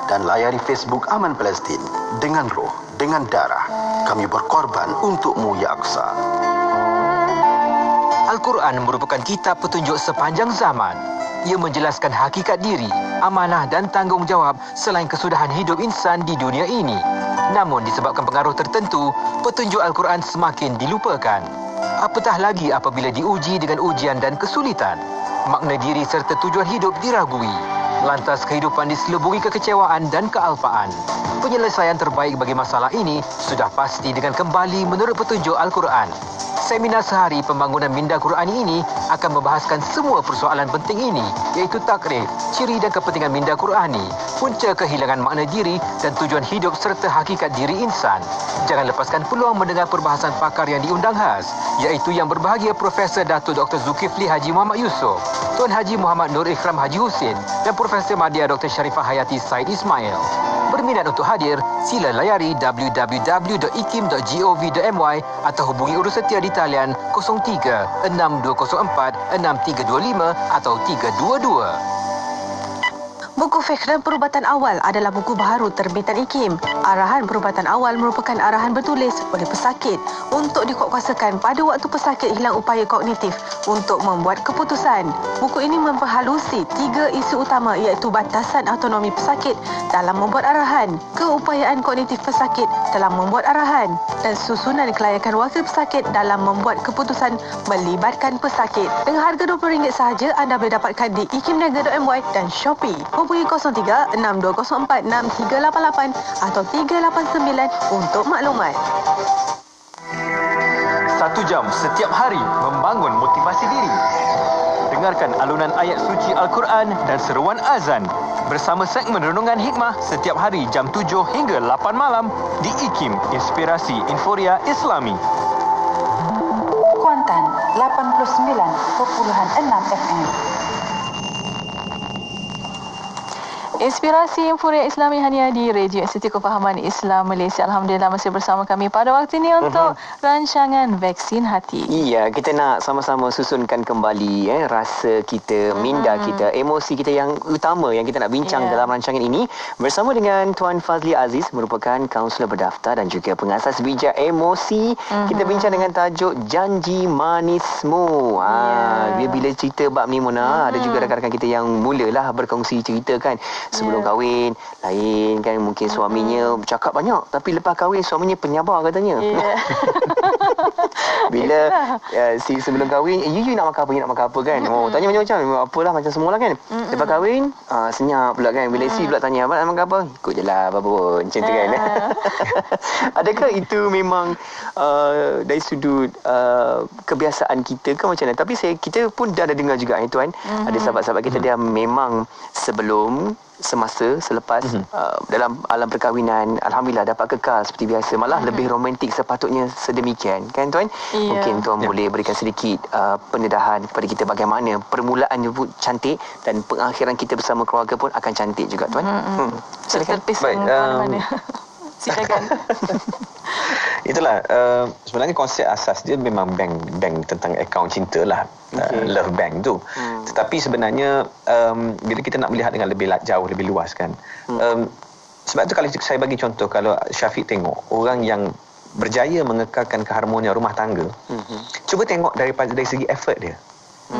dan layari Facebook Aman Palestin. Dengan roh, dengan darah, kami berkorban untukmu ya Aqsa. Al-Quran merupakan kitab petunjuk sepanjang zaman. Ia menjelaskan hakikat diri, amanah dan tanggungjawab selain kesudahan hidup insan di dunia ini. Namun disebabkan pengaruh tertentu, petunjuk Al-Quran semakin dilupakan. Apatah lagi apabila diuji dengan ujian dan kesulitan. Makna diri serta tujuan hidup diragui. Lantas kehidupan diselubungi kekecewaan dan kealpaan. Penyelesaian terbaik bagi masalah ini sudah pasti dengan kembali menurut petunjuk Al-Quran. Seminar sehari pembangunan minda Qurani ini akan membahaskan semua persoalan penting ini, iaitu takrif, ciri dan kepentingan minda Qurani, punca kehilangan makna diri dan tujuan hidup serta hakikat diri insan. Jangan lepaskan peluang mendengar perbahasan pakar yang diundang khas, iaitu yang berbahagia Profesor Datuk Dr. Zulkifli Haji Muhammad Yusof, Tuan Haji Muhammad Nur Ikram Haji Husin dan Profesor Madya Dr. Sharifah Hayati Said Ismail. Berminat untuk hadir, sila layari www.ikim.gov.my atau hubungi urus setia di talian 03-6204-6325 atau 322. Buku Fiqh dan Perubatan Awal adalah buku baharu terbitan IKIM. Arahan perubatan awal merupakan arahan bertulis oleh pesakit untuk dikuatkuasakan pada waktu pesakit hilang upaya kognitif untuk membuat keputusan. Buku ini memperhalusi 3 isu utama iaitu batasan autonomi pesakit dalam membuat arahan, keupayaan kognitif pesakit dalam membuat arahan dan susunan kelayakan wakil pesakit dalam membuat keputusan melibatkan pesakit. Dengan harga RM20 sahaja, anda boleh dapatkan di ikimniaga.my dan Shopee. Hubungi 03-6204-6388 atau 389 untuk maklumat. 1 jam setiap hari membangun motivasi diri. Dengarkan alunan ayat suci Al-Quran dan seruan azan bersama segmen Renungan Hikmah setiap hari jam 7 hingga 8 malam di IKIM, Inspirasi Inforia Islami. Kuantan 89.6 FM. Inspirasi Inforia Islami hanya di Radio Institut Kefahaman Islam Malaysia. Alhamdulillah masih bersama kami pada waktu ini untuk rancangan Vaksin Hati. Iya, kita nak sama-sama susunkan kembali rasa kita, minda kita, emosi kita yang utama yang kita nak bincang dalam rancangan ini bersama dengan Tuan Fazli Aziz, merupakan kaunselor berdaftar dan juga pengasas bijak emosi. Kita bincang dengan tajuk Janji Manismu. Bila cerita bab ni Mona, ada juga rakan-rakan kita yang mulalah berkongsi cerita kan. Sebelum kahwin lain kan, mungkin suaminya bercakap banyak tapi lepas kahwin suaminya penyabar katanya. Bila si sebelum kahwin you nak makan apa, you nak makan apa kan. Tanya macam-macam, apalah macam semualah kan. Lepas kahwin senyap pula kan. Bila si pula tanya abang nak makan apa, ikut je lah apa pun macam tu kan. Adakah itu memang dari sudut kebiasaan kita ke macam mana? Tapi kita pun dah ada dengar juga tuan, ada sahabat-sahabat kita dia memang sebelum, semasa, selepas dalam alam perkahwinan alhamdulillah dapat kekal seperti biasa, malah lebih romantik sepatutnya sedemikian kan tuan. Mungkin tuan boleh berikan sedikit pendedahan kepada kita bagaimana permulaannya pun cantik dan pengakhiran kita bersama keluarga pun akan cantik juga tuan. Silakan. Baik, silakan. Itulah sebenarnya konsep asas dia memang bank tentang akaun cinta lah. Love bank tu. Tetapi sebenarnya bila kita nak melihat dengan lebih jauh, lebih luas kan, Sebab tu kalau saya bagi contoh, kalau Syafiq tengok orang yang berjaya mengekalkan keharmonian rumah tangga, cuba tengok dari segi effort dia.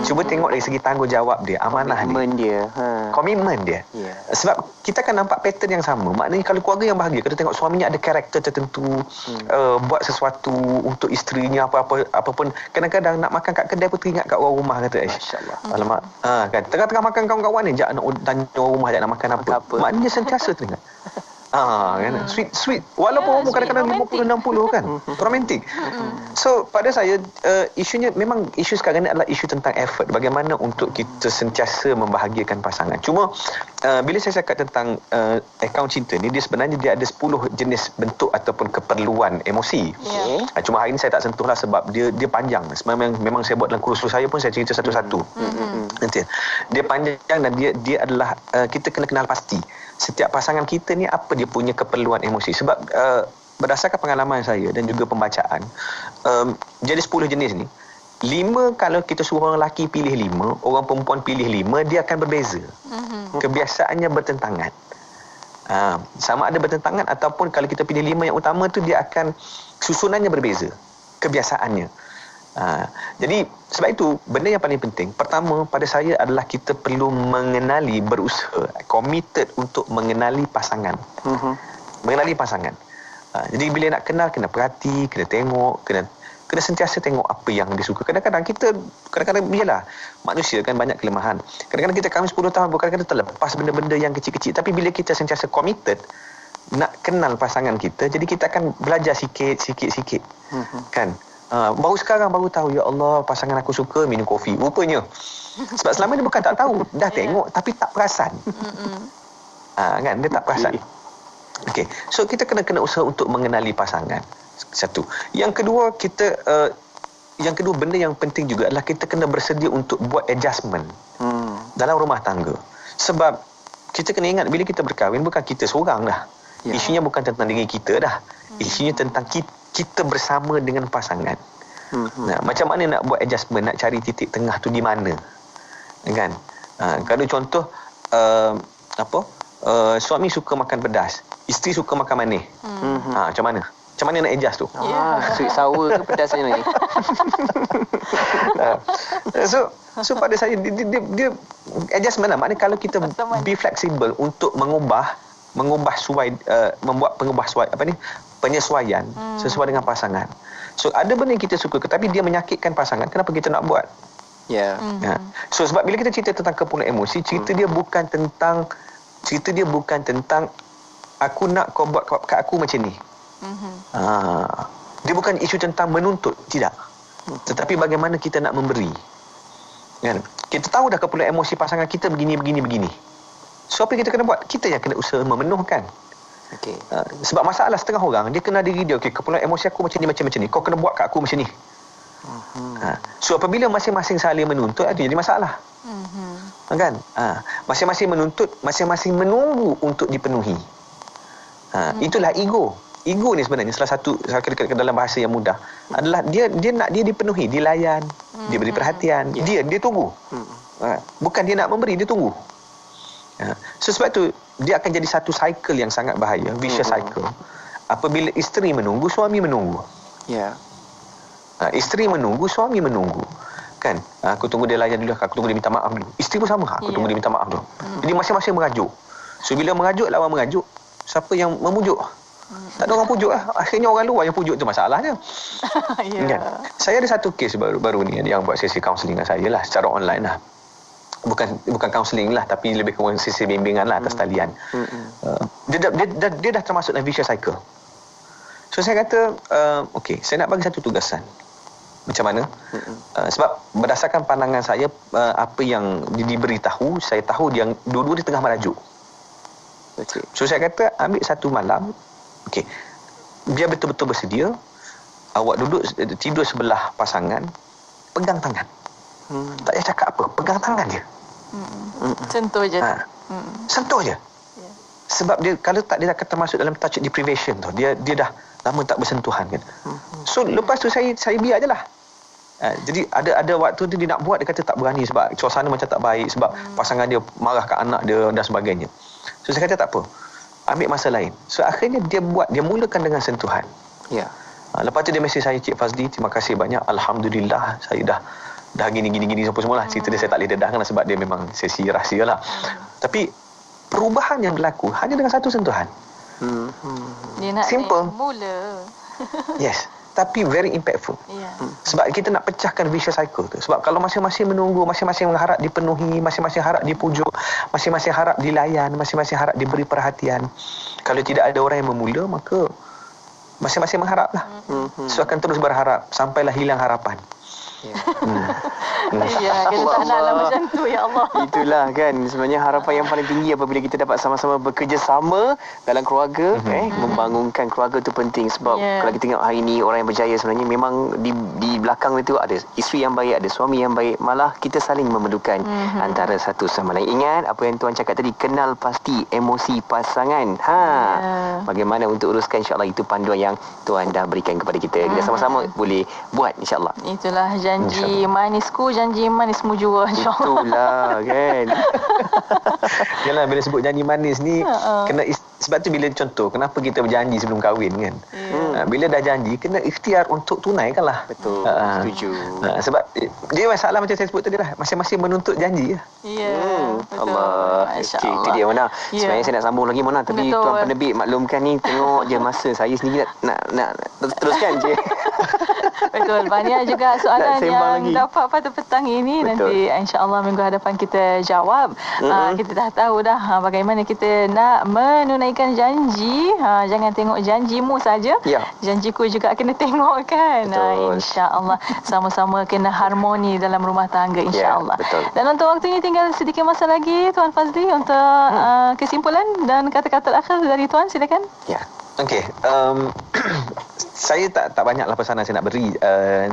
Cuba tengok dari segi tanggungjawab dia, amanah dia. Komitmen dia. Sebab kita akan nampak pattern yang sama. Maknanya kalau keluarga yang bahagia, kita tengok suaminya ada karakter tertentu, buat sesuatu untuk isterinya, apa pun. Kadang-kadang nak makan kat kedai pun teringat kat orang rumah, kata, Masya-Allah. Alamak. Kan tengah-tengah makan kawan-kawan ni, jak nak tanya orang rumah jak nak makan apa. Maknanya sentiasa teringat. Kan? Sweet. Walaupun umur kadang-kadang 50-60 kan. Romantik. So pada saya isunya memang isu sekarang ni adalah isu tentang effort. Bagaimana untuk kita sentiasa membahagiakan pasangan. Cuma bila saya cakap tentang akaun cinta ni, dia sebenarnya dia ada 10 jenis bentuk ataupun keperluan emosi. Cuma hari ni saya tak sentuh lah sebab dia panjang. Memang saya buat dalam kursus saya pun saya cerita satu-satu. Nanti dia panjang dan dia adalah kita kena kenal pasti setiap pasangan kita ni apa dia punya keperluan emosi. Sebab berdasarkan pengalaman saya dan juga pembacaan, jadi 10 jenis ni, 5 kalau kita suruh orang lelaki pilih 5, orang perempuan pilih 5, dia akan berbeza. Kebiasaannya bertentangan. Sama ada bertentangan ataupun kalau kita pilih 5 yang utama tu, dia akan susunannya berbeza. Kebiasaannya. Jadi sebab itu benda yang paling penting pertama pada saya adalah kita perlu mengenali, berusaha, committed untuk mengenali pasangan. Mengenali pasangan. Jadi bila nak kenal, kena perhati, kena tengok, kena sentiasa tengok apa yang dia suka. Kadang-kadang biarlah manusia kan banyak kelemahan. Kadang-kadang kita kahwin 10 tahun, kadang-kadang terlepas benda-benda yang kecil-kecil. Tapi bila kita sentiasa committed nak kenal pasangan kita, jadi kita akan belajar sikit. Kan? Baru sekarang tahu, ya Allah, pasangan aku suka minum kopi. Rupanya. Sebab selama ni bukan tak tahu, dah tengok tapi tak perasan. Kan, dia tak perasan. Okey. So kita kena usaha untuk mengenali pasangan. Satu. Yang kedua benda yang penting juga adalah kita kena bersedia untuk buat adjustment dalam rumah tangga. Sebab kita kena ingat bila kita berkahwin bukan kita seorang dah. Isunya bukan tentang diri kita dah. Isunya tentang kita bersama dengan pasangan. Nah, macam mana nak buat adjustment, nak cari titik tengah tu di mana? Kan? Kalau contoh suami suka makan pedas, isteri suka makan manis. Macam mana? Macam mana nak adjust tu? Sweet sour ke pedas macam ni? So pada saya dia adjustment lah. Maknanya kalau kita be flexible untuk membuat penyesuaian sesuai dengan pasangan. So ada benda yang kita suka tapi dia menyakitkan pasangan, kenapa kita nak buat? So sebab bila kita cerita tentang keperluan emosi, cerita dia bukan tentang aku nak kau buat kat aku macam ni. Dia bukan isu tentang menuntut, tidak. Tetapi bagaimana kita nak memberi. Kan? Kita tahu dah keperluan emosi pasangan kita begini. So apa yang kita kena buat? Kita yang kena usaha memenuhkan. Sebab masalah setengah orang, dia kena diri dia, keperluan emosi aku macam ni, kau kena buat kat aku macam ni. So apabila masing-masing saling menuntut, itu jadi masalah. Kan? Masing-masing menuntut, masing-masing menunggu untuk dipenuhi. Itulah ego. Ego ni sebenarnya salah satu dalam bahasa yang mudah adalah dia nak dia dipenuhi, dilayan, dia beri perhatian, dia tunggu. Bukan dia nak memberi, dia tunggu. So sebab tu dia akan jadi satu cycle yang sangat bahaya, vicious cycle. Apabila isteri menunggu, suami menunggu. Isteri menunggu, suami menunggu. Kan? Aku tunggu dia layan dulu, aku tunggu dia minta maaf dulu. Isteri pun sama, aku tunggu dia minta maaf dulu. Jadi masing-masing merajuk. So bila merajuk, lawan merajuk, siapa yang memujuk? Tak ada orang pujuk lah. Akhirnya orang luar yang pujuk tu masalahnya. Kan? Saya ada satu kes baru ni yang buat sesi kaunseling dengan saya lah, secara online lah. Bukan kaunseling lah, tapi lebih ke sesi bimbingan lah atas talian. Dia dah termasuk dalam vicious cycle. So saya kata, okey, saya nak bagi satu tugasan. Macam mana? Sebab berdasarkan pandangan saya, apa yang diberitahu, saya tahu dia dua-dua dia tengah merajuk. So saya kata, ambil satu malam, okey, biar betul-betul bersedia, awak duduk tidur sebelah pasangan, pegang tangan. Tak payah cakap apa, pegang tangan je. Sentuh je. Sentuh je. Sebab dia kalau tak, dia akan termasuk dalam touch deprivation tu. Dia dah lama tak bersentuhan kan. So lepas tu saya biar je lah. Jadi ada waktu tu dia nak buat, dia kata tak berani sebab suasana macam tak baik, sebab pasangan dia marah kat anak dia dan sebagainya. So saya kata tak apa. ambil masa lain. So akhirnya dia mulakan dengan sentuhan. Ya. Lepas tu dia mesej saya, Cik Fazli, terima kasih banyak, alhamdulillah saya dah gini semualah. Cerita dia saya tak boleh dedahkan sebab dia memang sesi rahsia lah. Tapi perubahan yang berlaku hanya dengan satu sentuhan. Dia nak simple. Mula. Yes. Tapi very impactful. Sebab kita nak pecahkan vicious cycle tu. Sebab kalau masing-masing menunggu, masing-masing harap dipenuhi, masing-masing harap dipujuk, masing-masing harap dilayan, masing-masing harap diberi perhatian. Kalau tidak ada orang yang memula, maka masing-masing mengharaplah. So akan terus berharap sampailah hilang harapan. Ya, kita tak naklah macam tu, ya Allah. Itulah kan sebenarnya harapan yang paling tinggi apabila kita dapat sama-sama bekerjasama dalam keluarga. Membangunkan keluarga tu penting sebab kalau kita tengok hari ini orang yang berjaya sebenarnya memang di belakang itu ada isteri yang baik, ada suami yang baik, malah kita saling memerlukan antara satu sama lain. Ingat apa yang Tuan cakap tadi, kenal pasti emosi pasangan. Bagaimana untuk uruskan, insya-Allah itu panduan yang Tuan dah berikan kepada kita. Kita sama-sama boleh buat, insya-Allah. Itulah janji manisku, janji manismu juga, insya-Allah. Itulah kan. Yalah, bila sebut janji manis ni kena sebab tu bila contoh kenapa kita berjanji sebelum kahwin kan. Bila dah janji kena ikhtiar untuk tunaikanlah. Betul. Setuju. Sebab dia masalah macam saya sebut tadi lah, masing-masing menuntut janji lah. Ya. Allah. Okey, itu dia Mona. Sebenarnya saya nak sambung lagi Mona, tapi Tuan penerbit maklumkan ni, tengok je masa saya sendiri nak teruskan je. Betul, banyak juga soalan yang dapat pada petang ini. Nanti insya-Allah minggu hadapan kita jawab. Kita dah tahu dah bagaimana kita nak menunaikan janji. Jangan tengok janjimu saja, janjiku juga kena tengok kan. Insya-Allah sama-sama kena harmoni dalam rumah tangga, insya-Allah. Dan untuk waktu ini tinggal sedikit masa lagi Tuan Fazli untuk kesimpulan dan kata-kata akhir dari Tuan, silakan. Ya. Okey, saya tak banyaklah pesanan saya nak beri.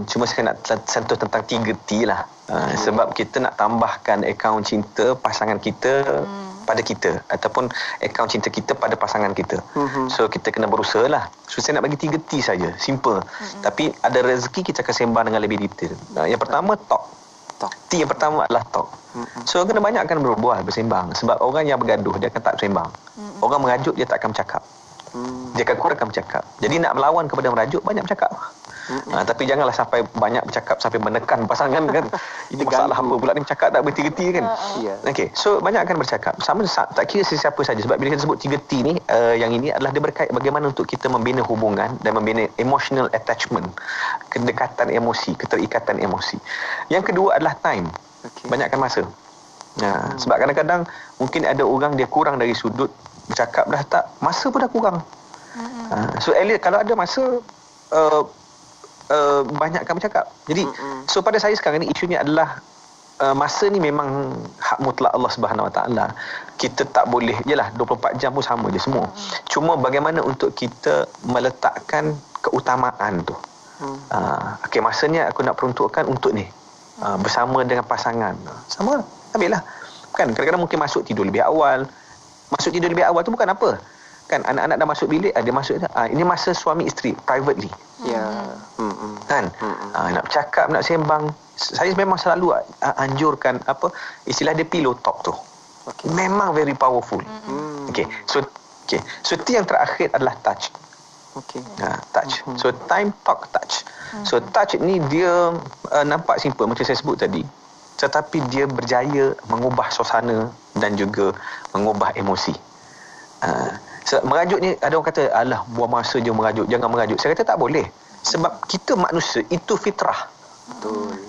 Cuma saya nak sentuh tentang 3T lah. Sebab kita nak tambahkan akaun cinta pasangan kita pada kita, ataupun akaun cinta kita pada pasangan kita. So kita kena berusaha lah. So saya nak bagi 3T saja, simple. Tapi ada rezeki kita akan sembang dengan lebih detail. Yang pertama, talk. T yang pertama adalah talk. So kena banyakkan berbual, bersembang. Sebab orang yang bergaduh dia akan tak bersembang. Orang mengajuk dia tak akan bercakap. Dia akan kurangkan bercakap. Jadi nak melawan kepada merajuk, banyak bercakap. Tapi janganlah sampai banyak bercakap sampai menekan pasangan kan. Ini masalah apa pula ni, bercakap tak berhenti-henti kan. Okey, so banyakkan bercakap. Sama tak kira sesiapa saja. Sebab bila kita sebut 3T ni, yang ini adalah dia berkait bagaimana untuk kita membina hubungan dan membina emotional attachment, kedekatan emosi, keterikatan emosi. Yang kedua adalah time. Banyakkan masa. Sebab kadang-kadang mungkin ada orang dia kurang dari sudut bercakap, dah tak, masa pun dah kurang. So kalau ada masa, banyakkan bercakap. Jadi so pada saya sekarang ni isunya adalah masa ni memang hak mutlak Allah Subhanahu Wa Taala. Kita tak boleh, jelah 24 jam pun sama je semua. Cuma bagaimana untuk kita meletakkan keutamaan tu. Okey, masanya aku nak peruntukkan untuk ni, bersama dengan pasangan. Sama, ambil lah. Kan kadang-kadang mungkin masuk tidur lebih awal. Masuk tidur lebih awal tu bukan apa. Kan anak-anak dah masuk bilik, dia masuk ini masa suami isteri privately. Kan? Nak bercakap, nak sembang. Saya memang selalu anjurkan istilah dia pillow talk tu. Memang very powerful. Okey. So T yang terakhir adalah touch. Touch. So time, talk, touch. So touch ni dia nampak simple macam saya sebut tadi. Tetapi dia berjaya mengubah suasana dan juga mengubah emosi. Merajuk ni, ada orang kata, alah, buang masa je merajuk, jangan merajuk. Saya kata tak boleh. Sebab kita manusia, itu fitrah.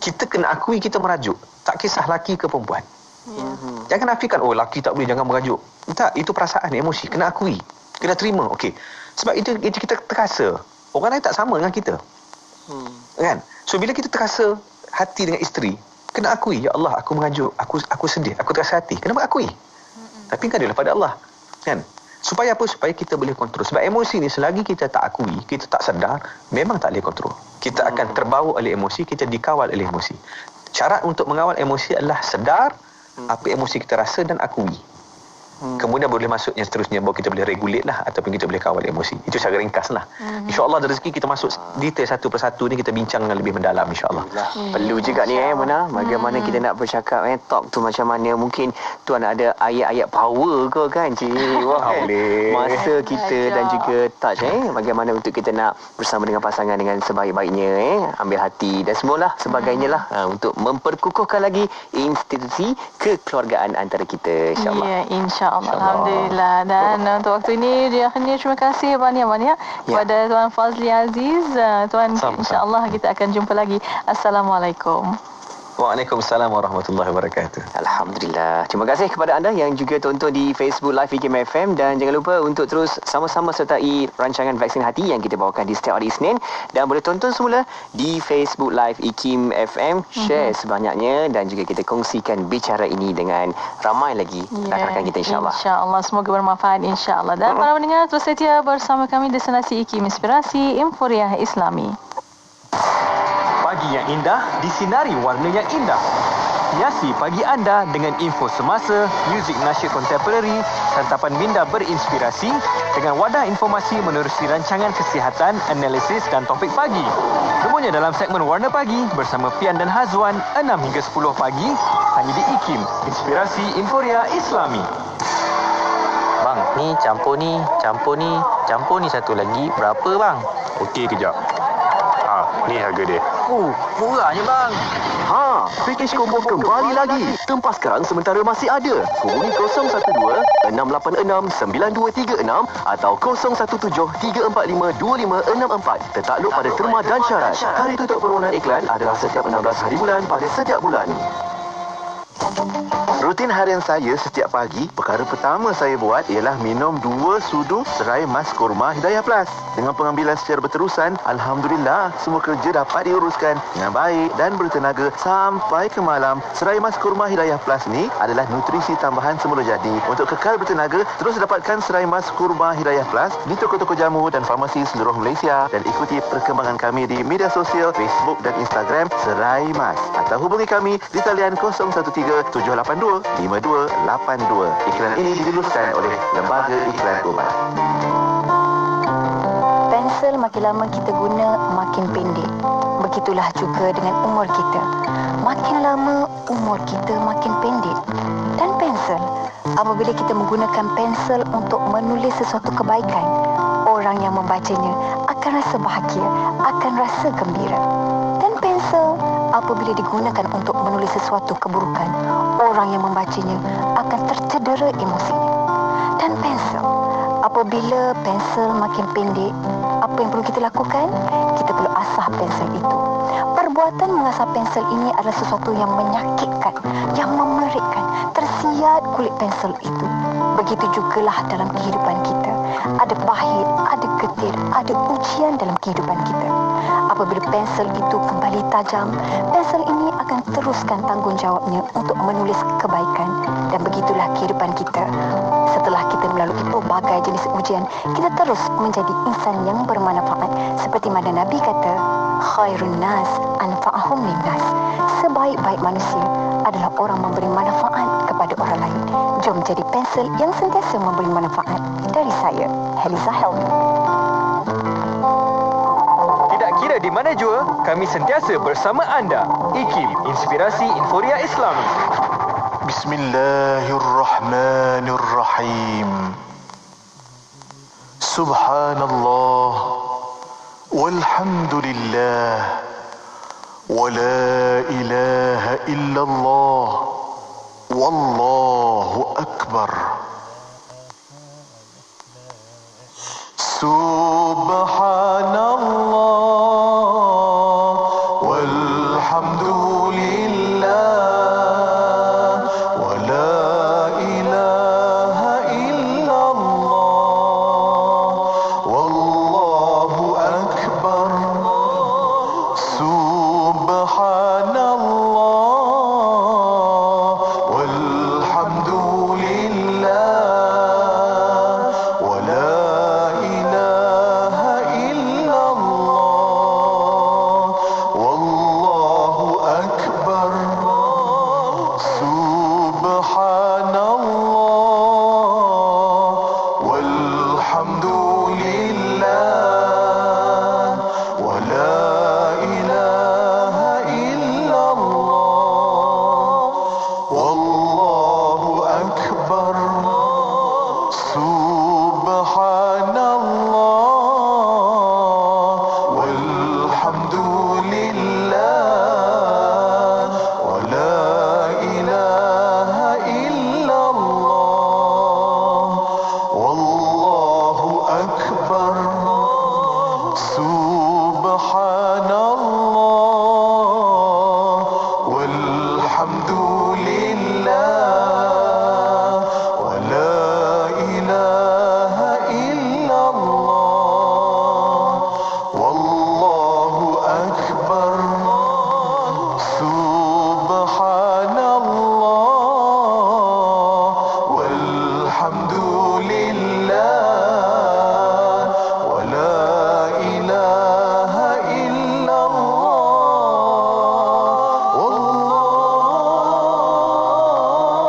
Kita kena akui kita merajuk. Tak kisah laki ke perempuan. Jangan nafikan, oh laki tak boleh, jangan merajuk. Tak, itu perasaan, emosi. Kena akui. Kena terima. Okey. Sebab itu kita terasa. Orang lain tak sama dengan kita. Kan? So bila kita terasa hati dengan isteri, kena akui, ya Allah, aku merajuk, aku sedih, aku terasa hati. Kena akui. Tapi kan adalah pada Allah. Kan? Supaya apa? Supaya kita boleh kontrol. Sebab emosi ni selagi kita tak akui, kita tak sedar, memang tak boleh kontrol. Kita akan terbawa oleh emosi, kita dikawal oleh emosi. Syarat untuk mengawal emosi adalah sedar apa emosi kita rasa dan akui. Kemudian boleh masuk yang seterusnya, baru kita boleh regulate lah ataupun kita boleh kawal emosi. Itu secara ringkas lah. InsyaAllah ada rezeki kita masuk detail satu persatu ni, kita bincang dengan lebih mendalam insyaAllah. Perlu juga ni Mona, bagaimana kita nak bercakap talk tu macam mana. Mungkin tuan ada ayat-ayat power ke kan cik? Wah, boleh. Masa kita dan juga touch bagaimana untuk kita nak bersama dengan pasangan dengan sebaik-baiknya ambil hati dan semualah sebagainya lah untuk memperkukuhkan lagi institusi kekeluargaan antara kita insyaAllah. Ya, insyaAllah. Alhamdulillah. Dan untuk waktu ini di akhirnya terima kasih banyak-banyak kepada Tuan Fazli Aziz. Tuan, insyaAllah kita akan jumpa lagi. Assalamualaikum. Waalaikumsalam warahmatullahi wabarakatuh. Alhamdulillah. Terima kasih kepada anda yang juga tonton di Facebook Live IKIM FM dan jangan lupa untuk terus sama-sama sertai rancangan Vaksin Hati yang kita bawakan di setiap hari Isnin dan boleh tonton semula di Facebook Live IKIM FM. Share sebanyaknya dan juga kita kongsikan bicara ini dengan ramai lagi rakan-rakan kita insyaAllah. InsyaAllah semoga bermanfaat insyaAllah. Dan para pendengar terus setia bersama kami Destinasi IKIM Inspirasi Inforia Islami. Pagi yang indah disinari warna yang indah. Hiasi pagi anda dengan info semasa, muzik nasyid kontemporari, santapan minda berinspirasi dengan wadah informasi menerusi rancangan kesihatan, analisis dan topik pagi. Semuanya dalam segmen Warna Pagi bersama Pian dan Hazwan 6 hingga 10 pagi hanya di IKIM, Inspirasi Inforia Islami. Bang, ni campur ni satu lagi berapa bang? Okey, kejap. Ni harga dia. Murahnya bang. Package combo kembali lagi. Tempah sekarang sementara masih ada. Hubungi 012-686-9236 atau 017-345-2564. Tertakluk pada terma dan syarat. Hari tutup permohonan iklan adalah setiap 16 hari bulan pada setiap bulan. Rutin harian saya setiap pagi, perkara pertama saya buat ialah minum 2 sudu serai mas kurma Hidayah Plus. Dengan pengambilan secara berterusan, Alhamdulillah, semua kerja dapat diuruskan dengan baik dan bertenaga sampai ke malam. Serai mas kurma Hidayah Plus ni adalah nutrisi tambahan semula jadi. Untuk kekal bertenaga, terus dapatkan serai mas kurma Hidayah Plus di toko-toko jamu dan farmasi seluruh Malaysia dan ikuti perkembangan kami di media sosial Facebook dan Instagram Serai Mas atau hubungi kami di talian 013-782-5282. Iklan ini diluluskan oleh Lembaga Iklan Umat. Pensel makin lama kita guna, makin pendek. Begitulah juga dengan umur kita. Makin lama, umur kita makin pendek. Dan pensel, apabila kita menggunakan pensel untuk menulis sesuatu kebaikan, orang yang membacanya akan rasa bahagia, akan rasa gembira. Dan pensel, apabila digunakan untuk menulis sesuatu keburukan, orang yang membacanya akan tercedera emosinya. Dan pensel, apabila pensel makin pendek, apa yang perlu kita lakukan? Kita perlu asah pensel itu. Perbuatan mengasah pensel ini adalah sesuatu yang menyakitkan, yang memerikkan. Tersiat kulit pensel itu. Begitu jugalah dalam kehidupan kita. Ada pahit, ada getir, ada ujian dalam kehidupan kita. Apabila pensel itu kembali tajam, pensel ini akan teruskan tanggungjawabnya untuk menulis kebaikan. Dan begitulah kehidupan kita. Setelah kita melalui pelbagai jenis ujian, kita terus menjadi insan yang bermanfaat. Seperti mana Nabi kata, khairun nas anfa'ahum linnas. Sebaik-baik manusia adalah orang memberi manfaat kepada orang lain. Jom jadi pensel yang sentiasa memberi manfaat. Dari saya, Heliza Helmi. Tidak kira di mana jua, kami sentiasa bersama anda. IKIM, Inspirasi Inforia Islami. Bismillahirrahmanirrahim. Subhanallah walhamdulillah wa la ilaha illallah wallahu akbar. Subhanallah